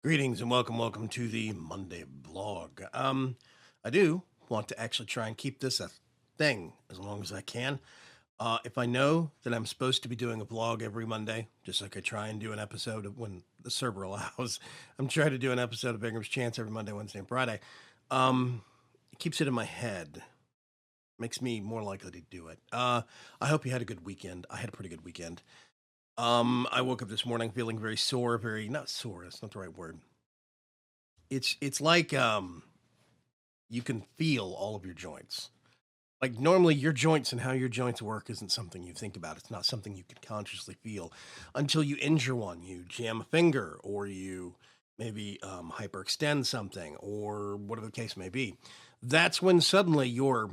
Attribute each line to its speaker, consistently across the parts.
Speaker 1: Greetings and welcome to the Monday blog. I do want to actually try and keep this a thing as long as I can. If I know that I'm supposed to be doing a vlog every Monday, just like I try and do an episode of when the server allows, I'm trying to do an episode of Vaygrim's Chance every Monday, Wednesday, and Friday. It keeps it in my head, makes me more likely to do it. I hope you had a good weekend. I had a pretty good weekend. I woke up this morning feeling very sore, very not sore, that's not the right word. It's like you can feel all of your joints. Like normally your joints and how your joints work isn't something you think about. It's not something you can consciously feel until you injure one. You jam a finger or you maybe hyperextend something or whatever the case may be. That's when suddenly your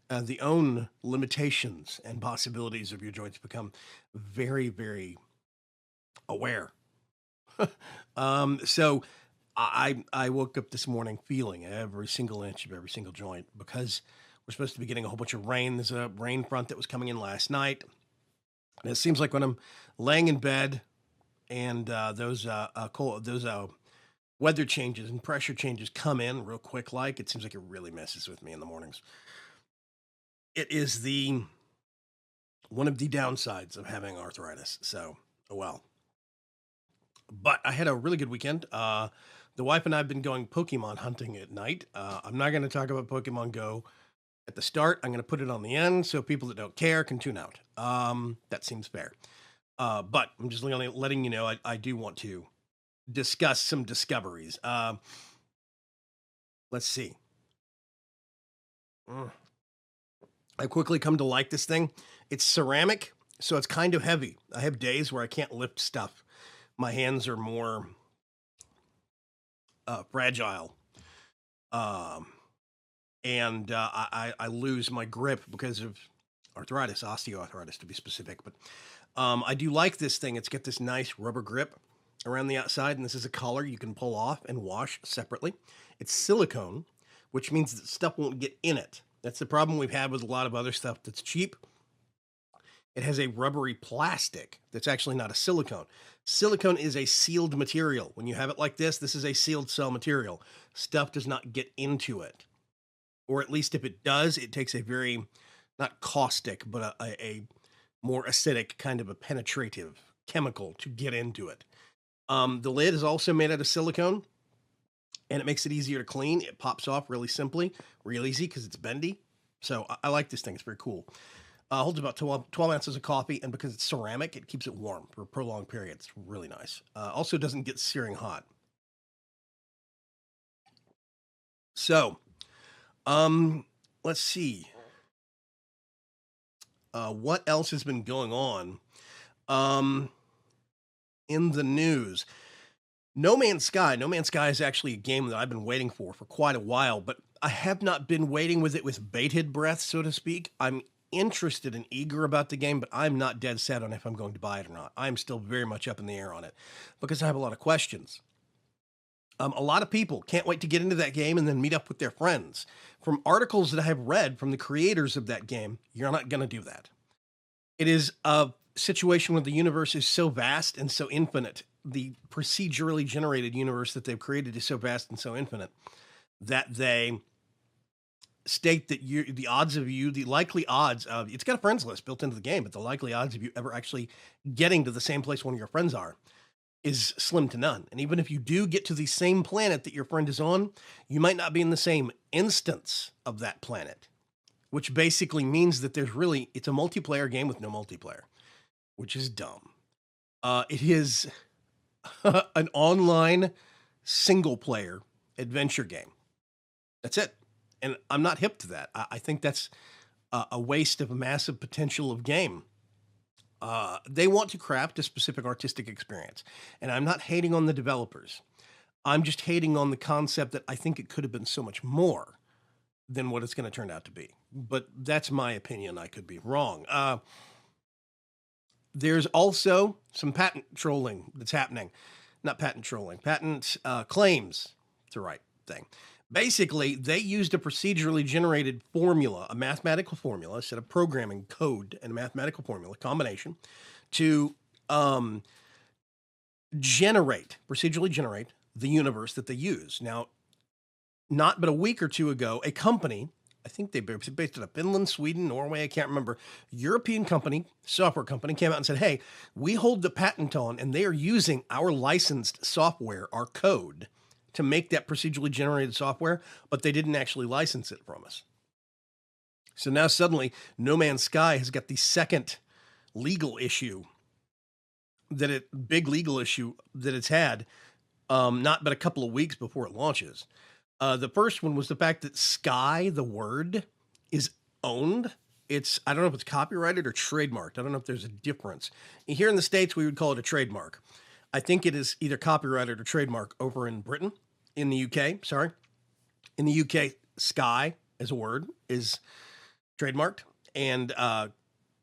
Speaker 1: the own limitations and possibilities of your joints become very, very aware. So I woke up this morning feeling every single inch of every single joint because we're supposed to be getting a whole bunch of rain. There's a rain front that was coming in last night, and it seems like when I'm laying in bed and those weather changes and pressure changes come in real quick, like it seems like it really messes with me in the mornings. It is the one of the downsides of having arthritis. So, oh well. But I had a really good weekend. The wife and I have been going Pokemon hunting at night. I'm not going to talk about Pokemon Go at the start. I'm going to put it on the end so people that don't care can tune out. That seems fair. But I'm just letting you know I do want to discuss some discoveries. Let's see. Mm. I quickly come to like this thing. It's ceramic, so it's kind of heavy. I have days where I can't lift stuff. My hands are more fragile. Um, and I lose my grip because of arthritis, osteoarthritis to be specific. But I do like this thing. It's got this nice rubber grip around the outside, and this is a color you can pull off and wash separately. It's silicone, which means that stuff won't get in it. That's the problem we've had with a lot of other stuff that's cheap. It has a rubbery plastic that's actually not a silicone. Silicone is a sealed material. When you have it like this is a sealed cell material. Stuff does not get into it. Or at least if it does, it takes a very, not caustic, but a more acidic kind of a penetrative chemical to get into it. The lid is also made out of silicone and it makes it easier to clean. It pops off really simply, real easy because it's bendy. So I like this thing. It's very cool. Holds about 12 ounces of coffee, and because it's ceramic, it keeps it warm for a prolonged period. It's really nice. Also doesn't get searing hot. So, let's see. What else has been going on? Um, in the news, No Man's Sky. No Man's Sky is actually a game that I've been waiting for quite a while, but I have not been waiting with it with bated breath, so to speak. I'm interested and eager about the game, but I'm not dead set on if I'm going to buy it or not. I'm still very much up in the air on it because I have a lot of questions. A lot of people can't wait to get into that game and then meet up with their friends. From articles that I have read from the creators of that game, you're not going to do that. It is a situation where the universe is so vast and so infinite. The procedurally generated universe that they've created is so vast and so infinite that they state that the odds of you, the likely odds of it's got a friends list built into the game, but the likely odds of you ever actually getting to the same place one of your friends are is slim to none. And even if you do get to the same planet that your friend is on, you might not be in the same instance of that planet, which basically means that it's a multiplayer game with no multiplayer, which is dumb. It is an online single player adventure game. That's it. And I'm not hip to that. I think that's a waste of a massive potential of game. They want to craft a specific artistic experience. And I'm not hating on the developers. I'm just hating on the concept that I think it could have been so much more than what it's going to turn out to be. But that's my opinion. I could be wrong. There's also some patent trolling that's happening. Not patent trolling, patent claims. It's the right thing. Basically, they used a procedurally generated formula, a mathematical formula, a set of programming code and a mathematical formula combination to procedurally generate the universe that they use. Now, not but a week or two ago, a company, I think they based it in Finland, Sweden, Norway, I can't remember, European company, software company came out and said, hey, we hold the patent on, and they are using our licensed software, our code, to make that procedurally generated software, but they didn't actually license it from us. So now suddenly, No Man's Sky has got the second legal issue big legal issue that it's had, not but a couple of weeks before it launches. The first one was the fact that Sky, the word, is owned. I don't know if it's copyrighted or trademarked. I don't know if there's a difference. Here in the States, we would call it a trademark. I think it is either copyrighted or trademark over in Britain, in the UK, sorry. In the UK, Sky as a word is trademarked and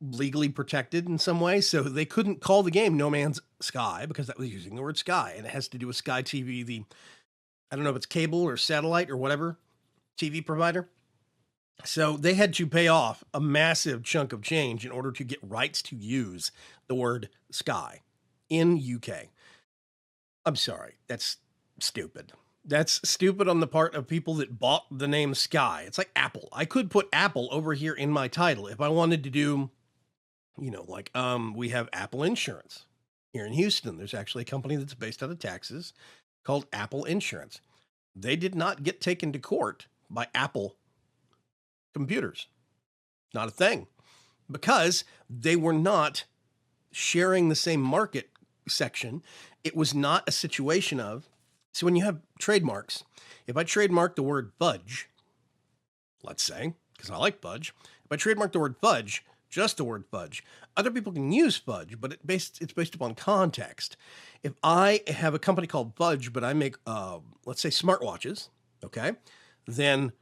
Speaker 1: legally protected in some way. So they couldn't call the game No Man's Sky because that was using the word Sky. And it has to do with Sky TV, I don't know if it's cable or satellite or whatever TV provider. So they had to pay off a massive chunk of change in order to get rights to use the word Sky in UK. I'm sorry, that's stupid. That's stupid on the part of people that bought the name Sky. It's like Apple. I could put Apple over here in my title if I wanted to do, like we have Apple Insurance here in Houston. There's actually a company that's based out of Texas called Apple Insurance. They did not get taken to court by Apple computers. Not a thing. Because they were not sharing the same market section. It was not a situation of, so when you have trademarks, if I trademark the word fudge, let's say, because I like fudge, if I trademark the word fudge, just the word fudge, other people can use fudge, but it's based upon context. If I have a company called Fudge, but I make, let's say, smartwatches, okay, then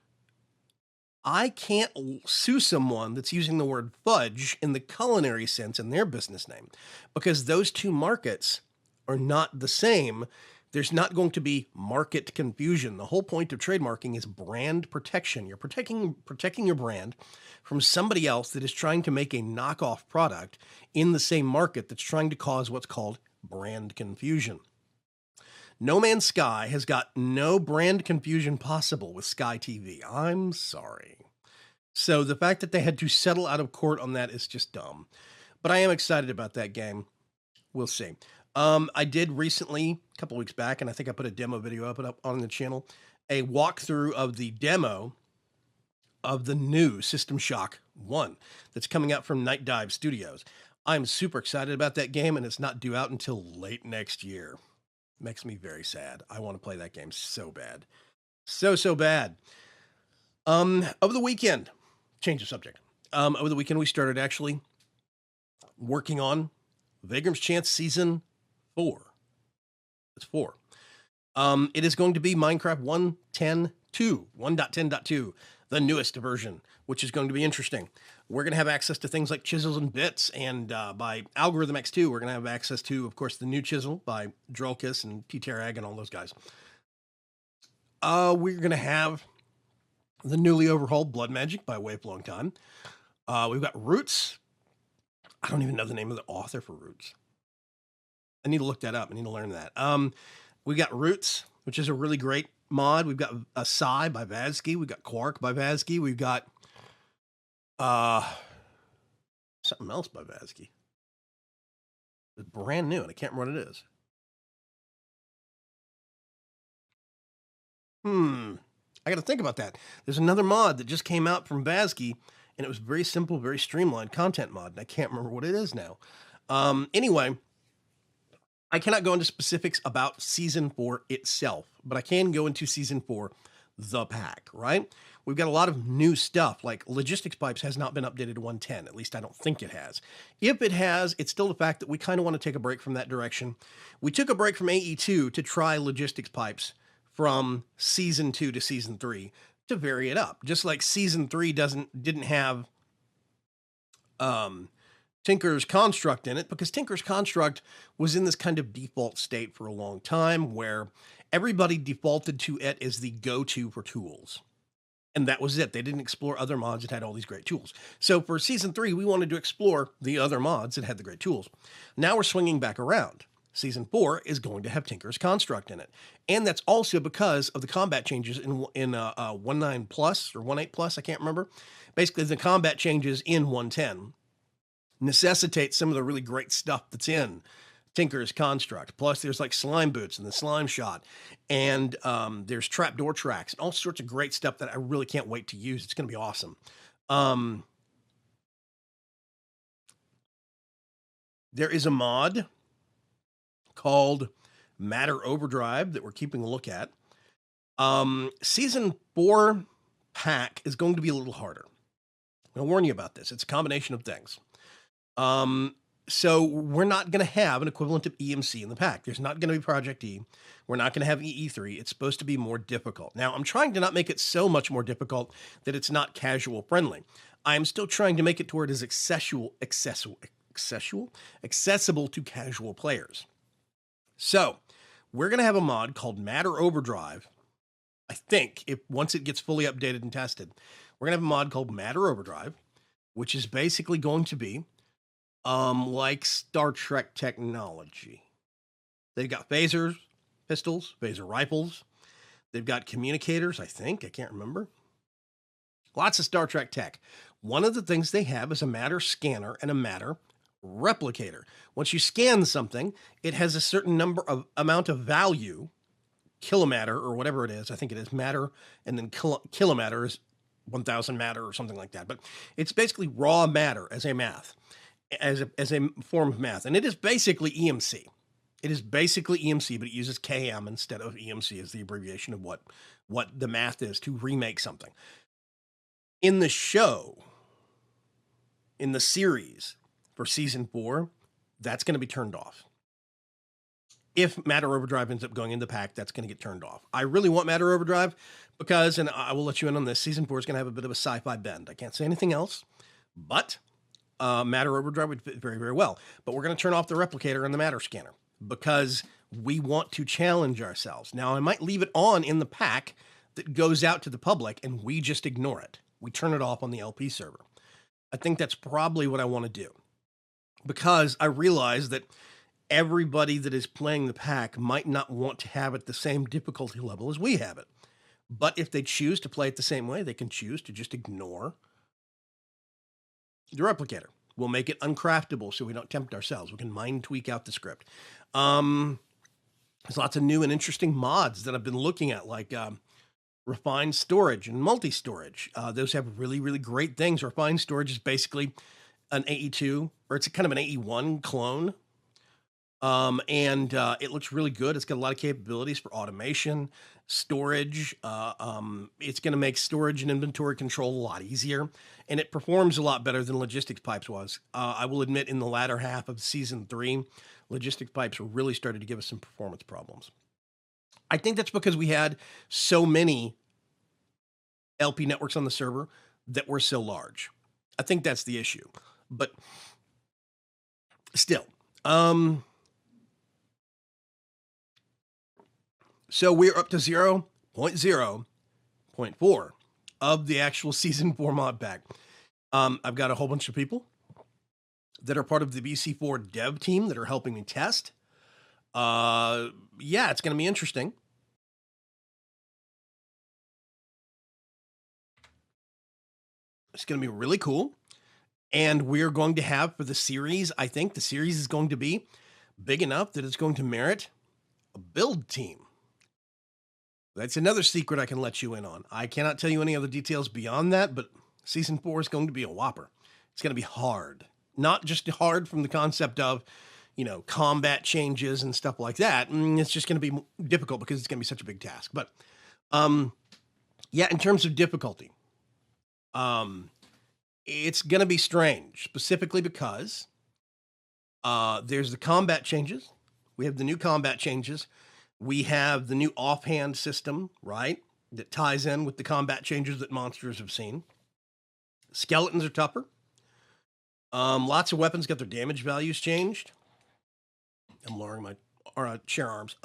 Speaker 1: I can't sue someone that's using the word fudge in the culinary sense in their business name, because those two markets are not the same. There's not going to be market confusion. The whole point of trademarking is brand protection. You're protecting your brand from somebody else that is trying to make a knockoff product in the same market that's trying to cause what's called brand confusion. No Man's Sky has got no brand confusion possible with Sky TV. I'm sorry. So the fact that they had to settle out of court on that is just dumb. But I am excited about that game. We'll see. I did recently, a couple weeks back, and I think I put a demo video up on the channel, a walkthrough of the demo of the new System Shock 1 that's coming out from Night Dive Studios. I'm super excited about that game, and it's not due out until late next year. Makes me very sad. I want to play that game so bad. So bad. Over the weekend, change of subject. Over the weekend, we started actually working on Vaygrim's Chance Season 4. It's 4. It is going to be Minecraft 1.10.2, the newest version, which is going to be interesting. We're going to have access to things like chisels and bits, and by Algorithm X2, we're going to have access to, of course, the new chisel by Drolkus and T-Terag and all those guys. We're going to have the newly overhauled Blood Magic by Way of Long Time. We've got Roots. I don't even know the name of the author for Roots. I need to look that up. I need to learn that. We got Roots, which is a really great mod. We've got Asai by Vazki. We've got Quark by Vazki. We've got something else by Vazki. It's brand new, and I can't remember what it is. I got to think about that. There's another mod that just came out from Vazki, and it was very simple, very streamlined content mod, and I can't remember what it is now. Anyway, I cannot go into specifics about Season 4 itself, but I can go into Season 4, the pack, right? We've got a lot of new stuff, like Logistics Pipes has not been updated to 110. At least I don't think it has. If it has, it's still the fact that we kind of want to take a break from that direction. We took a break from AE2 to try Logistics Pipes from Season 2 to Season 3 to vary it up. Just like Season 3 didn't have Tinker's Construct in it, because Tinker's Construct was in this kind of default state for a long time where everybody defaulted to it as the go-to for tools. And that was it. They didn't explore other mods that had all these great tools. So for Season 3, we wanted to explore the other mods that had the great tools. Now we're swinging back around. Season 4 is going to have Tinker's Construct in it. And that's also because of the combat changes in 19 plus or 18 plus, I can't remember. Basically, the combat changes in 110 necessitate some of the really great stuff that's in Tinker's Construct. Plus, there's like slime boots and the slime shot, and there's trapdoor tracks and all sorts of great stuff that I really can't wait to use. It's going to be awesome. There is a mod called Matter Overdrive that we're keeping a look at. Season 4 pack is going to be a little harder. I'll warn you about this. It's a combination of things. So we're not going to have an equivalent of EMC in the pack. There's not going to be Project E. We're not going to have EE3. It's supposed to be more difficult. Now, I'm trying to not make it so much more difficult that it's not casual friendly. I'm still trying to make it to where it is accessible to casual players. So we're going to have a mod called Matter Overdrive. I think once it gets fully updated and tested, we're going to have a mod called Matter Overdrive, which is basically going to be like Star Trek technology. They've got phasers, pistols, phaser rifles. They've got communicators, I think. I can't remember. Lots of Star Trek tech. One of the things they have is a matter scanner and a matter replicator. Once you scan something, it has a certain amount of value, kilomatter or whatever it is. I think it is matter, and then kilomatter is 1,000 matter or something like that. But it's basically raw matter as a form of math. And it is basically EMC. It is basically EMC, but it uses KM instead of EMC as the abbreviation of what the math is to remake something. In the show, in the series for season 4, that's going to be turned off. If Matter Overdrive ends up going in the pack, that's going to get turned off. I really want Matter Overdrive because, and I will let you in on this, season 4 is going to have a bit of a sci-fi bend. I can't say anything else, but Matter Overdrive would fit very, very well. But we're going to turn off the replicator and the matter scanner because we want to challenge ourselves. Now, I might leave it on in the pack that goes out to the public and we just ignore it. We turn it off on the LP server. I think that's probably what I want to do because I realize that everybody that is playing the pack might not want to have it the same difficulty level as we have it. But if they choose to play it the same way, they can choose to just ignore the replicator. We'll make it uncraftable so we don't tempt ourselves. We can mind tweak out the script. There's lots of new and interesting mods that I've been looking at, like refined storage and multi-storage. Those have really, really great things. Refined storage is basically an AE2, or it's kind of an AE1 clone. It looks really good. It's got a lot of capabilities for automation, storage. It's going to make storage and inventory control a lot easier, and it performs a lot better than logistics pipes was. I will admit in the latter half of season 3, logistics pipes were really started to give us some performance problems. I think that's because we had so many LP networks on the server that were so large. I think that's the issue, but still, so we're up to 0.0.4 of the actual season 4 mod pack. I've got a whole bunch of people that are part of the BC4 dev team that are helping me test. Yeah, it's going to be interesting. It's going to be really cool. And we're going to have for the series, I think the series is going to be big enough that it's going to merit a build team. That's another secret I can let you in on. I cannot tell you any other details beyond that, but season 4 is going to be a whopper. It's going to be hard. Not just hard from the concept of, combat changes and stuff like that. It's just going to be difficult because it's going to be such a big task. But, yeah, in terms of difficulty, it's going to be strange, specifically because there's the combat changes. We have the new combat changes. We have the new offhand system, right, that ties in with the combat changes that monsters have seen. Skeletons are tougher. Lots of weapons got their damage values changed. I'm lowering my share arms.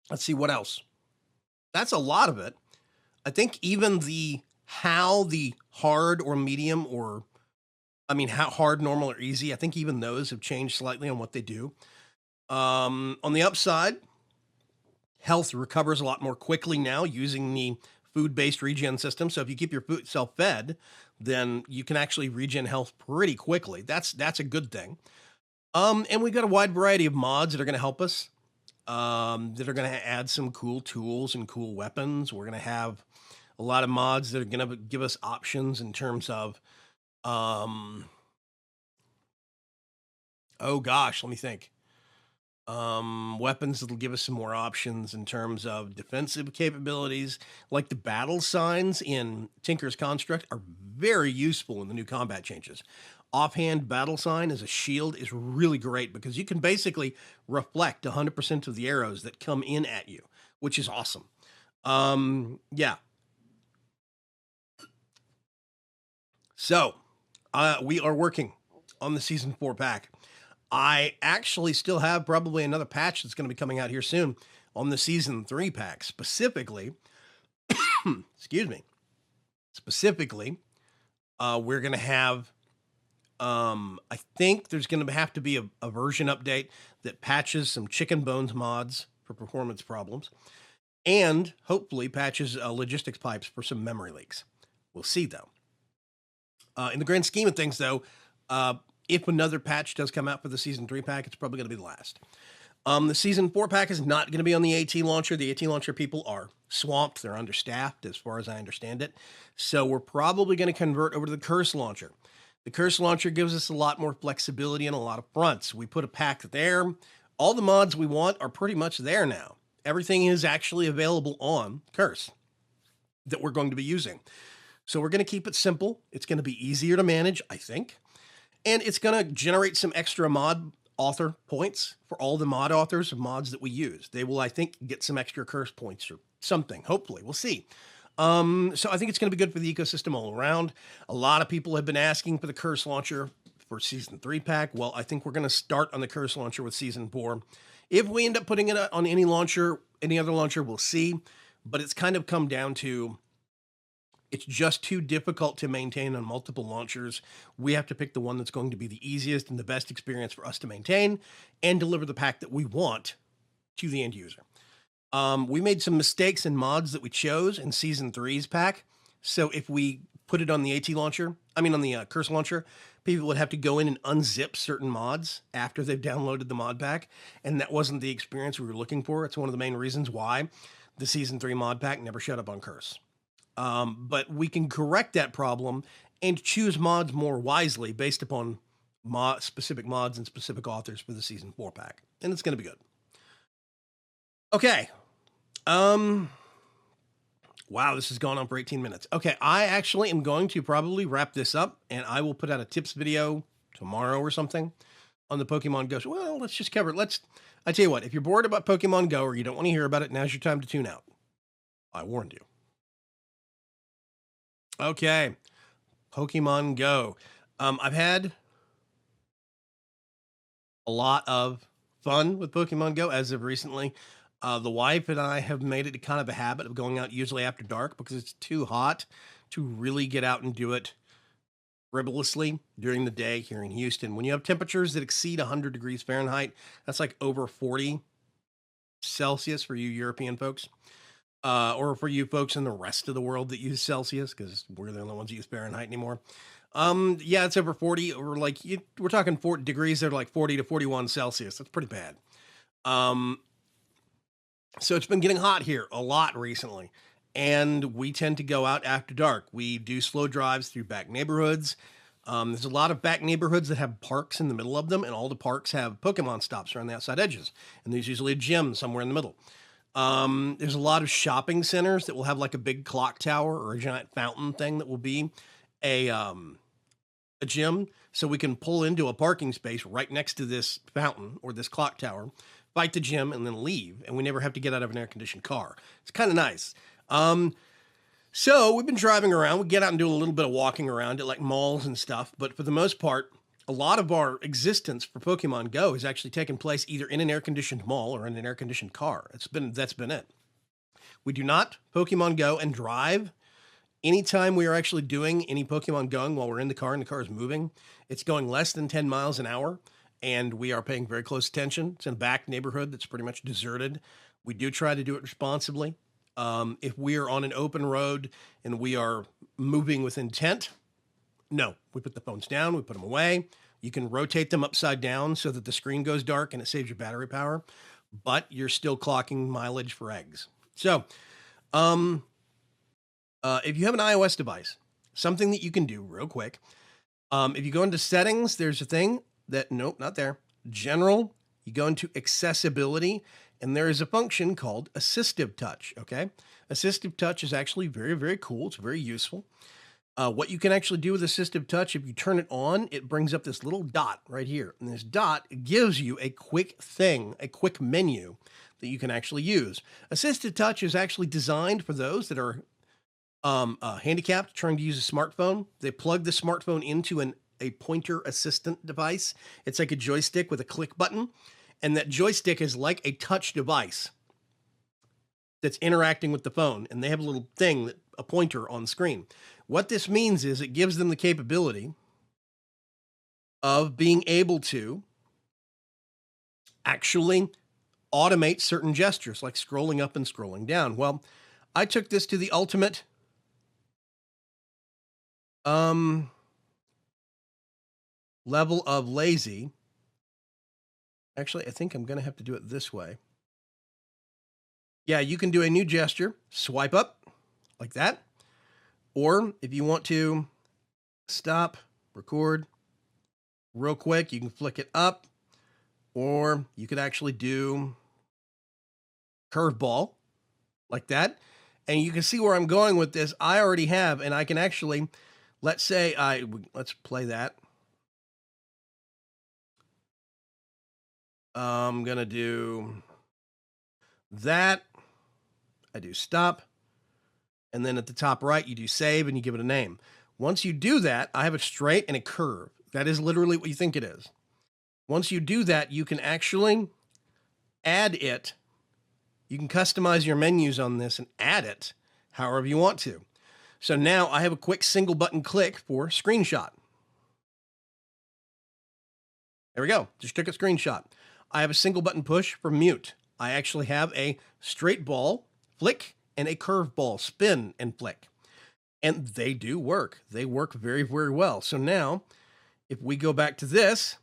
Speaker 1: Let's see what else. That's a lot of it. I think even how the hard or medium or I mean, how hard, normal, or easy. I think even those have changed slightly on what they do. On the upside, health recovers a lot more quickly now using the food-based regen system. So if you keep your food self fed, then you can actually regen health pretty quickly. That's a good thing. And we've got a wide variety of mods that are going to help us. That are going to add some cool tools and cool weapons. We're going to have a lot of mods that are going to give us options in terms of, um, oh gosh, let me think. Weapons that'll give us some more options in terms of defensive capabilities, like the battle signs in Tinker's Construct are very useful in the new combat changes. Offhand battle sign as a shield is really great because you can basically reflect 100% of the arrows that come in at you, which is awesome. Yeah. So, we are working on the season 4 pack. I actually still have probably another patch that's going to be coming out here soon on the season 3 pack. Specifically, excuse me. Specifically, we're going to have I think there's going to have to be a version update that patches some chicken bones mods for performance problems and hopefully patches logistics pipes for some memory leaks. We'll see though. In the grand scheme of things though, if another patch does come out for the season 3 pack, it's probably going to be the last. The season 4 pack is not going to be on the AT launcher. The AT launcher people are swamped. They're understaffed as far as I understand it. So we're probably going to convert over to the curse launcher. The curse launcher gives us a lot more flexibility and a lot of fronts. We put a pack there. All the mods we want are pretty much there now. Everything is actually available on curse that we're going to be using. So we're going to keep it simple. It's going to be easier to manage, I think. And it's going to generate some extra mod author points for all the mod authors of mods that we use. They will, I think, get some extra curse points or something. Hopefully, we'll see. So I think it's going to be good for the ecosystem all around. A lot of people have been asking for the curse launcher for season 3 pack. Well, I think we're going to start on the curse launcher with season 4. If we end up putting it on any launcher, any other launcher, we'll see. But it's kind of come down to it's just too difficult to maintain on multiple launchers. We have to pick the one that's going to be the easiest and the best experience for us to maintain and deliver the pack that we want to the end user. We made some mistakes in mods that we chose in season 3's pack. So if we put it on the AT launcher, on the curse launcher, people would have to go in and unzip certain mods after they've downloaded the mod pack. And that wasn't the experience we were looking for. It's one of the main reasons why the season 3 mod pack never showed up on curse. But we can correct that problem and choose mods more wisely based upon specific mods and specific authors for the season 4 pack. And it's going to be good. Okay. Wow, this has gone on for 18 minutes. Okay, I actually am going to probably wrap this up, and I will put out a tips video tomorrow or something on the Pokemon Go. Well, let's just cover it. I tell you what, if you're bored about Pokemon Go or you don't want to hear about it, now's your time to tune out. I warned you. Okay, Pokemon Go. I've had a lot of fun with Pokemon Go as of recently. The wife and I have made it kind of a habit of going out usually after dark because it's too hot to really get out and do it frivolously during the day here in Houston. When you have temperatures that exceed 100 degrees Fahrenheit, that's like over 40 Celsius for you European folks, or for you folks in the rest of the world that use Celsius, because we're the only ones that use Fahrenheit anymore. Yeah, it's over 40, or like we're talking 40 degrees. They're like 40 to 41 Celsius. That's pretty bad. So it's been getting hot here a lot recently, and we tend to go out after dark. We do slow drives through back neighborhoods. There's a lot of back neighborhoods that have parks in the middle of them, and all the parks have Pokemon stops around the outside edges, and there's usually a gym somewhere in the middle. There's a lot of shopping centers that will have like a big clock tower or a giant fountain thing that will be a gym, so we can pull into a parking space right next to this fountain or this clock tower, fight the gym, and then leave, and we never have to get out of an air-conditioned car. It's kind of nice. So we've been driving around. We get out and do a little bit of walking around at like malls and stuff, but for the most part, a lot of our existence for Pokemon Go has actually taken place either in an air-conditioned mall or in an air-conditioned car. That's been it. We do not Pokemon Go and drive Anytime we are actually doing any Pokemon Going while we're in the car and the car is moving, it's going less than 10 miles an hour, and we are paying very close attention. It's in a back neighborhood that's pretty much deserted. We do try to do it responsibly. If we are on an open road and we are moving with intent, no, we put the phones down, we put them away. You can rotate them upside down so that the screen goes dark and it saves your battery power, but you're still clocking mileage for eggs. So, um, if you have an iOS device, something that you can do real quick, if you go into settings, there's a thing that, nope, not there. General, you go into accessibility, and there is a function called assistive touch. Okay. Assistive touch is actually very, very cool. It's very useful. What you can actually do with assistive touch, if you turn it on, it brings up this little dot right here. And this dot gives you a quick thing, a quick menu that you can actually use. Assistive touch is actually designed for those that are handicapped trying to use a smartphone. They plug the smartphone into a pointer assistant device. It's like a joystick with a click button, and that joystick is like a touch device that's interacting with the phone, and they have a little thing, a pointer on screen. What this means is it gives them the capability of being able to actually automate certain gestures like scrolling up and scrolling down. Well, I took this to the ultimate level of lazy. Actually, I think I'm going to have to do it this way. Yeah, you can do a new gesture, swipe up like that. Or if you want to stop, record real quick, you can flick it up, or you could actually do curveball like that. And you can see where I'm going with this. I already have, and I can actually, let's play that. I'm going to do that. I do stop. And then at the top right, you do save and you give it a name. Once you do that, I have a straight and a curve. That is literally what you think it is. Once you do that, you can actually add it. You can customize your menus on this and add it however you want to. So now I have a quick single button click for screenshot. There we go. Just took a screenshot. I have a single button push for mute. I actually have a straight ball flick and a curve ball spin and flick. And they do work. They work very, very well. So now if we go back to this,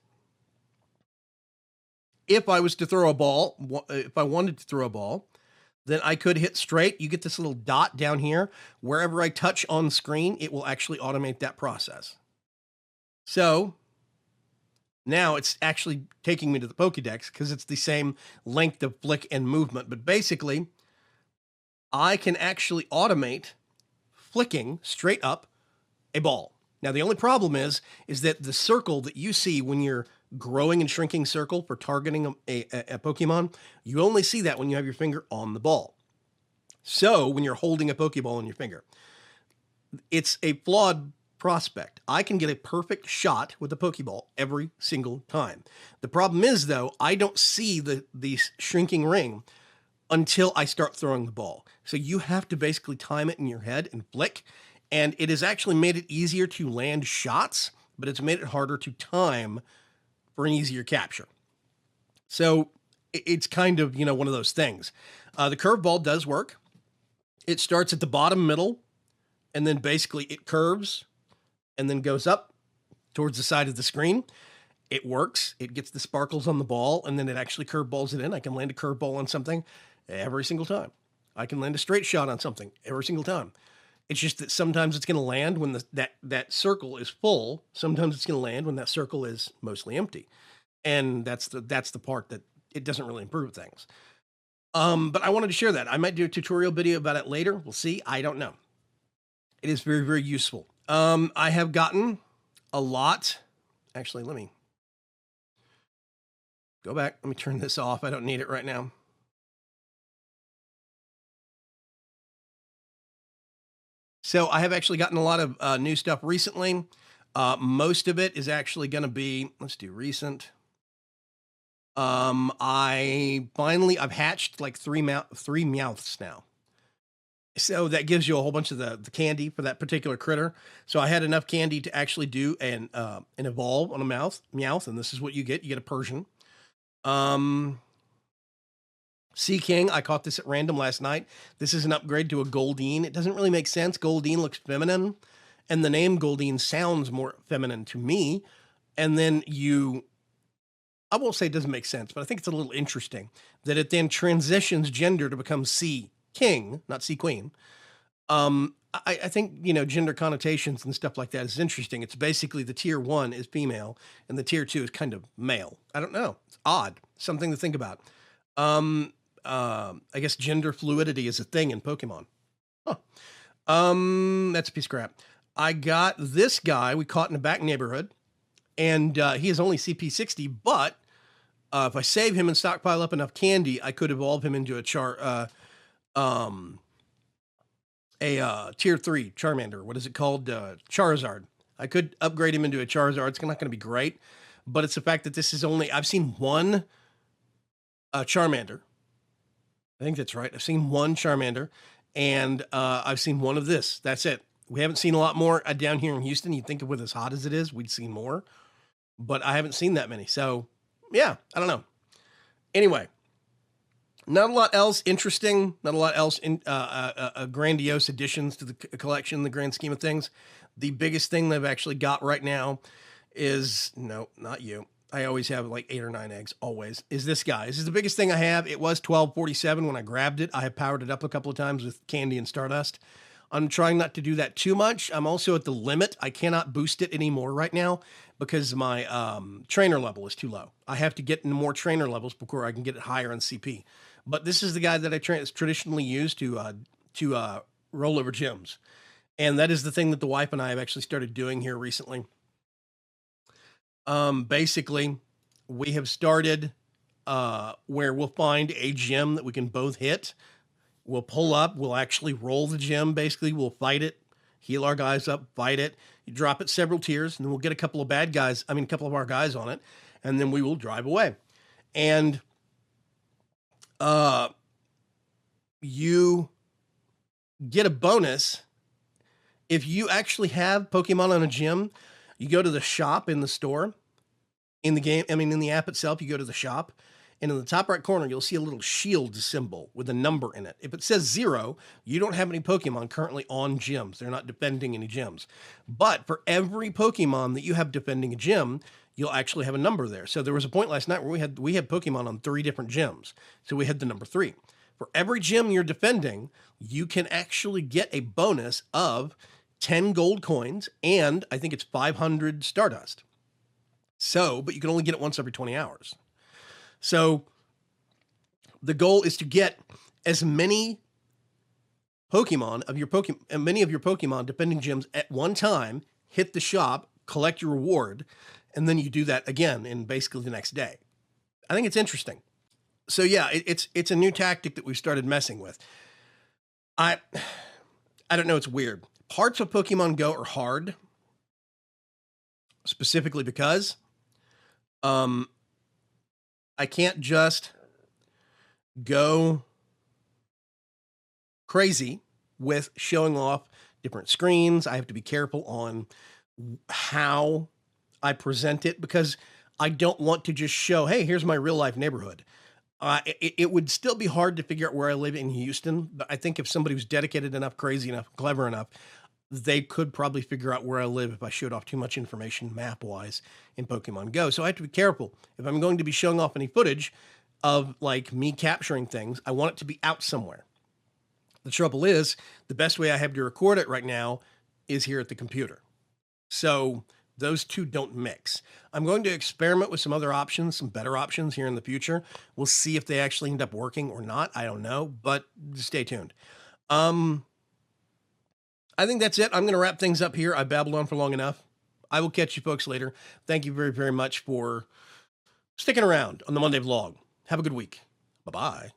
Speaker 1: if I was to throw a ball, if I wanted to throw a ball, then I could hit straight. You get this little dot down here. Wherever I touch on screen, it will actually automate that process. So now it's actually taking me to the Pokédex because it's the same length of flick and movement. But basically, I can actually automate flicking straight up a ball. Now, the only problem is that the circle that you see when you're growing and shrinking circle for targeting a Pokemon, you only see that when you have your finger on the ball. So when you're holding a Pokeball in your finger, it's a flawed prospect. I can get a perfect shot with a Pokeball every single time. The problem is, though, I don't see the shrinking ring until I start throwing the ball. So you have to basically time it in your head and flick. And it has actually made it easier to land shots, but it's made it harder to time for an easier capture. So it's kind of, one of those things. The curveball does work. It starts at the bottom middle, and then basically it curves and then goes up towards the side of the screen. It works. It gets the sparkles on the ball, and then it actually curveballs it in. I can land a curveball on something every single time. I can land a straight shot on something every single time. It's just that sometimes it's going to land when that circle is full. Sometimes it's going to land when that circle is mostly empty. And that's the part that it doesn't really improve things. But I wanted to share that. I might do a tutorial video about it later. We'll see. I don't know. It is very, very useful. I have gotten a lot. Actually, let me go back. Let me turn this off. I don't need it right now. So I have actually gotten a lot of new stuff recently. Most of it is actually going to be, let's do recent. I've hatched like three Meowths now. So that gives you a whole bunch of the candy for that particular critter. So I had enough candy to actually do an evolve on a Meowth, and this is what you get. You get a Persian. Um, Sea King, I caught this at random last night. This is an upgrade to a Goldeen. It doesn't really make sense. Goldeen looks feminine, and the name Goldeen sounds more feminine to me. And then I won't say it doesn't make sense, but I think it's a little interesting that it then transitions gender to become Sea King, not Sea Queen. I think, gender connotations and stuff like that is interesting. It's basically the tier 1 is female and the tier 2 is kind of male. I don't know. It's odd. Something to think about. I guess gender fluidity is a thing in Pokemon. Huh. That's a piece of crap. I got this guy we caught in the back neighborhood, and he is only CP 60, but if I save him and stockpile up enough candy, I could evolve him into a tier 3 Charmander. What is it called? Charizard. I could upgrade him into a Charizard. It's not going to be great, but it's the fact that this is I've seen one Charmander. I think that's right. I've seen one Charmander, and I've seen one of this. That's it. We haven't seen a lot more down here in Houston. You'd think of with as hot as it is, we'd seen more, but I haven't seen that many. So, yeah, I don't know. Anyway, not a lot else interesting. Not a lot else in grandiose additions to the collection in the grand scheme of things. The biggest thing they've actually got right now is, no, not you. I always have like 8 or 9 eggs, always, is this guy. This is the biggest thing I have. It was 1247 when I grabbed it. I have powered it up a couple of times with candy and Stardust. I'm trying not to do that too much. I'm also at the limit. I cannot boost it anymore right now because my trainer level is too low. I have to get into more trainer levels before I can get it higher on CP. But this is the guy that I traditionally use to roll over gyms. And that is the thing that the wife and I have actually started doing here recently. Basically, we have started where we'll find a gym that we can both hit. We'll pull up, we'll actually roll the gym. Basically, we'll fight it, heal our guys up, fight it. You drop it several tiers, and then we'll get a couple of a couple of our guys on it, and then we will drive away. And you get a bonus if you actually have Pokemon on a gym. You go to the shop in the store, in the game, in the app itself, you go to the shop, and in the top right corner, you'll see a little shield symbol with a number in it. If it says 0, you don't have any Pokemon currently on gyms. They're not defending any gyms. But for every Pokemon that you have defending a gym, you'll actually have a number there. So there was a point last night where we had Pokemon on 3 different gyms. So we had the number 3. For every gym you're defending, you can actually get a bonus of 10 gold coins, and I think it's 500 Stardust. So, but you can only get it once every 20 hours. So the goal is to get as many Pokemon of your Pokemon defending gyms at one time, hit the shop, collect your reward, and then you do that again in basically the next day. I think it's interesting. So yeah, it's a new tactic that we've started messing with. I don't know, it's weird. Parts of Pokemon Go are hard, specifically because I can't just go crazy with showing off different screens. I have to be careful on how I present it because I don't want to just show, hey, here's my real life neighborhood. It would still be hard to figure out where I live in Houston, but I think if somebody was dedicated enough, crazy enough, clever enough, they could probably figure out where I live if I showed off too much information map-wise in Pokemon Go. So I have to be careful. If I'm going to be showing off any footage of like me capturing things, I want it to be out somewhere. The trouble is, the best way I have to record it right now is here at the computer. So those two don't mix. I'm going to experiment with some other options, some better options here in the future. We'll see if they actually end up working or not. I don't know, but stay tuned. I think that's it. I'm going to wrap things up here. I babbled on for long enough. I will catch you folks later. Thank you very, very much for sticking around on the Monday vlog. Have a good week. Bye-bye.